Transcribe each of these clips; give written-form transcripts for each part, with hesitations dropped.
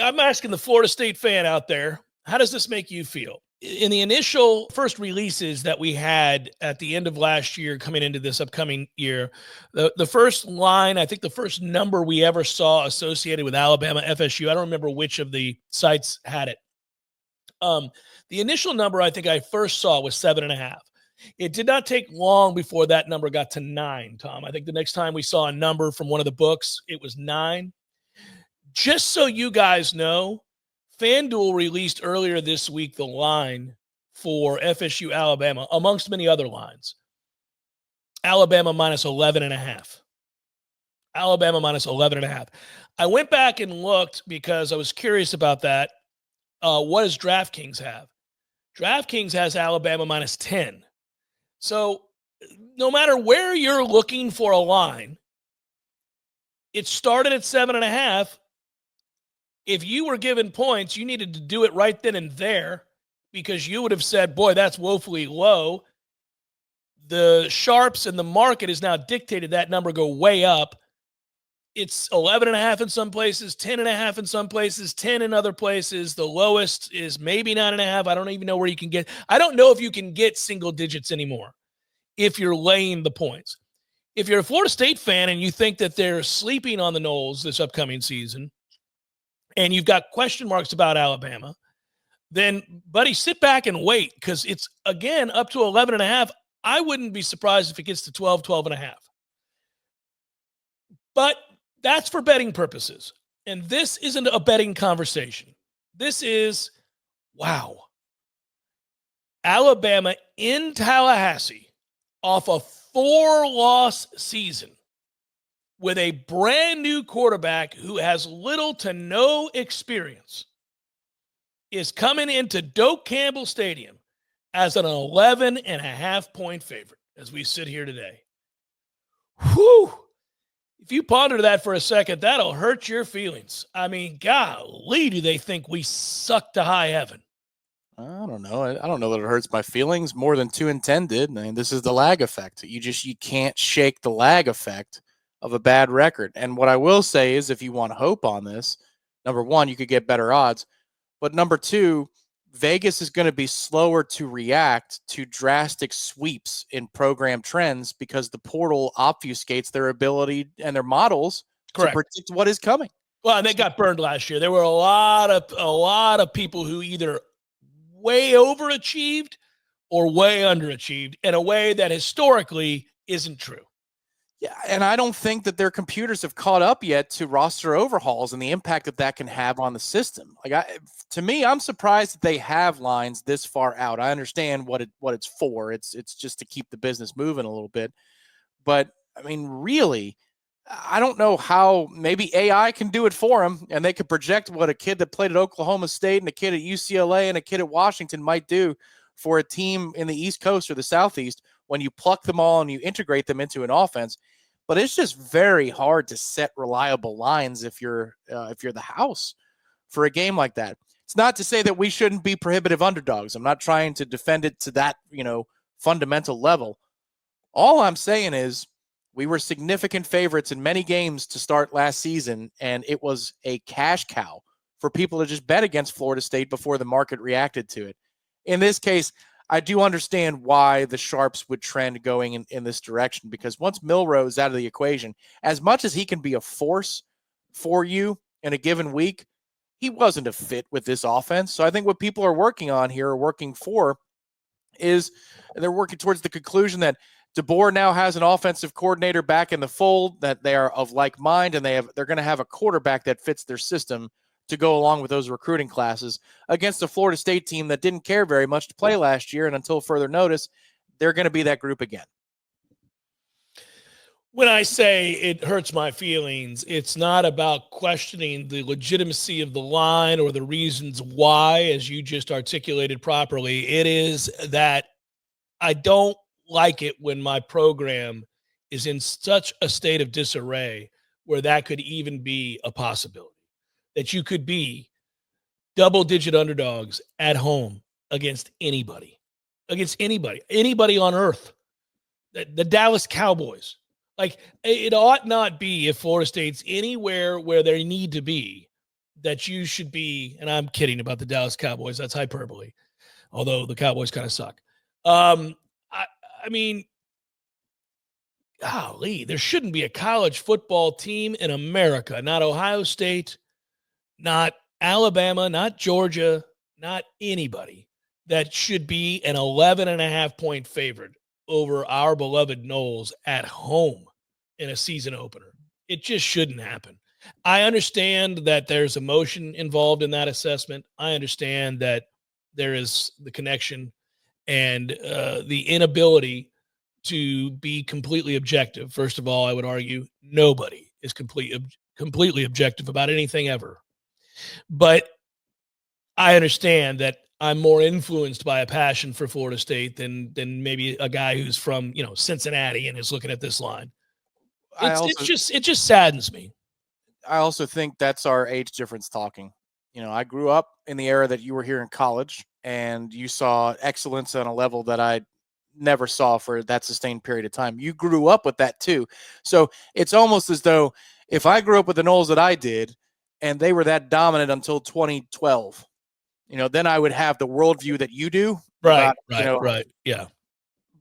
I'm asking the Florida State fan out there, how does this make you feel? In the initial first releases that we had at the end of last year coming into this upcoming year, the first line, I think the first number we ever saw associated with Alabama FSU, I don't remember which of the sites had it. The initial number I think I first saw was 7.5. It did not take long before that number got to 9, Tom. I think the next time we saw a number from one of the books, it was 9. Just so you guys know, FanDuel released earlier this week the line for FSU Alabama, amongst many other lines. Alabama minus 11.5. Alabama minus 11.5. I went back and looked because I was curious about that. What does DraftKings have? DraftKings has Alabama minus 10. So no matter where you're looking for a line, it started at 7.5. If you were given points, you needed to do it right then and there because you would have said, boy, that's woefully low. The sharps and the market has now dictated that number go way up. It's 11.5 in some places, 10.5 in some places, 10 in other places. The lowest is maybe 9.5. I don't even know where you can get. I don't know if you can get single digits anymore if you're laying the points. If you're a Florida State fan and you think that they're sleeping on the Noles this upcoming season, and you've got question marks about Alabama, then, buddy, sit back and wait because it's, again, up to 11.5. I wouldn't be surprised if it gets to 12, 12.5. But that's for betting purposes. And this isn't a betting conversation. This is, wow. Alabama in Tallahassee off a 4-loss season with a brand new quarterback who has little to no experience is coming into Doak Campbell Stadium as an 11.5-point favorite as we sit here today. Whew. If you ponder that for a second, that'll hurt your feelings. I mean, golly, do they think we suck to high heaven? I don't know. I don't know that it hurts my feelings more than 2-10 did. I mean, this is the lag effect. You can't shake the lag effect of a bad record. And what I will say is if you want hope on this, number one, you could get better odds. But number two, Vegas is going to be slower to react to drastic sweeps in program trends because the portal obfuscates their ability and their models to predict what is coming. Well, and they got burned last year. There were a lot of people who either way overachieved or way underachieved in a way that historically isn't true. Yeah, and I don't think that their computers have caught up yet to roster overhauls and the impact that can have on the system. To me, I'm surprised that they have lines this far out. I understand what it's for. It's just to keep the business moving a little bit. But I mean, really, I don't know how. Maybe AI can do it for them, and they could project what a kid that played at Oklahoma State and a kid at UCLA and a kid at Washington might do for a team in the East Coast or the Southeast when you pluck them all and you integrate them into an offense. But it's just very hard to set reliable lines if you're the house for a game like that. It's not to say that we shouldn't be prohibitive underdogs. I'm not trying to defend it to that, fundamental level. All I'm saying is we were significant favorites in many games to start last season, and it was a cash cow for people to just bet against Florida State before the market reacted to it. In this case, I do understand why the sharps would trend going in this direction, because once Milroe is out of the equation, as much as he can be a force for you in a given week, he wasn't a fit with this offense. So I think what people are working on here, or working for, is they're working towards the conclusion that DeBoer now has an offensive coordinator back in the fold, that they are of like mind, and they're going to have a quarterback that fits their system to go along with those recruiting classes against a Florida State team that didn't care very much to play last year. And until further notice, they're going to be that group again. When I say it hurts my feelings, it's not about questioning the legitimacy of the line or the reasons why, as you just articulated properly. It is that I don't like it when my program is in such a state of disarray where that could even be a possibility. That you could be double-digit underdogs at home against anybody on earth, the Dallas Cowboys. Like, it ought not be, if Florida State's anywhere where they need to be, that you should be, and I'm kidding about the Dallas Cowboys. That's hyperbole, although the Cowboys kind of suck. I mean, golly, there shouldn't be a college football team in America, not Ohio State, not Alabama, not Georgia, not anybody that should be an 11.5-point favorite over our beloved Noles at home in a season opener. It just shouldn't happen. I understand that there's emotion involved in that assessment. I understand that there is the connection and the inability to be completely objective. First of all, I would argue nobody is completely objective about anything ever. But I understand that I'm more influenced by a passion for Florida State than maybe a guy who's from, Cincinnati and is looking at this line. It just saddens me. I also think that's our age difference talking. I grew up in the era that you were here in college, and you saw excellence on a level that I never saw for that sustained period of time. You grew up with that too. So it's almost as though if I grew up with the Noles that I did, and they were that dominant until 2012, then I would have the worldview that you do. Right. Yeah.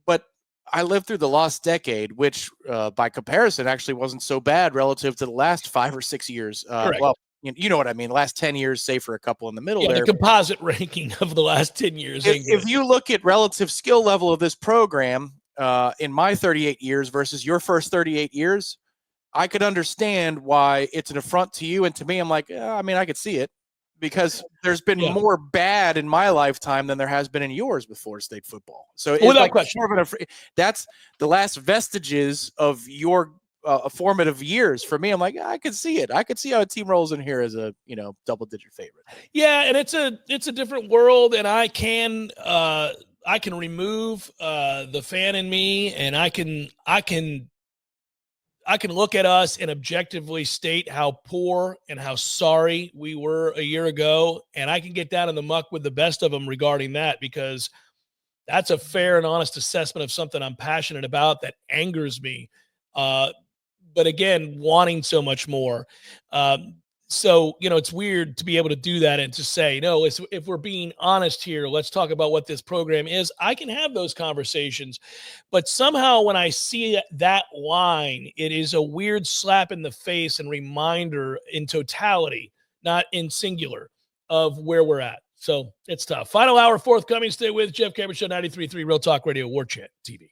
But I lived through the lost decade, which by comparison actually wasn't so bad relative to the last 5 or 6 years. Well, you know what I mean? Last 10 years, say for a couple in the middle there. The composite ranking of the last 10 years. If you look at relative skill level of this program in my 38 years versus your first 38 years, I could understand why it's an affront to you. And to me, I'm like, I could see it, because there's been more bad in my lifetime than there has been in yours with Florida State football. So it's like that's the last vestiges of your formative years. For me, I'm like, I could see it. I could see how a team rolls in here as a double-digit favorite. Yeah, and it's a different world, and I can remove the fan in me, and I can look at us and objectively state how poor and how sorry we were a year ago, and I can get down in the muck with the best of them regarding that, because that's a fair and honest assessment of something I'm passionate about that angers me. But again, wanting so much more. So, it's weird to be able to do that and to say, no, if we're being honest here, let's talk about what this program is. I can have those conversations, but somehow when I see that line, it is a weird slap in the face and reminder in totality, not in singular, of where we're at. So it's tough. Final hour forthcoming. Stay with Jeff Cameron Show, 93.3 Real Talk Radio, Warchant TV.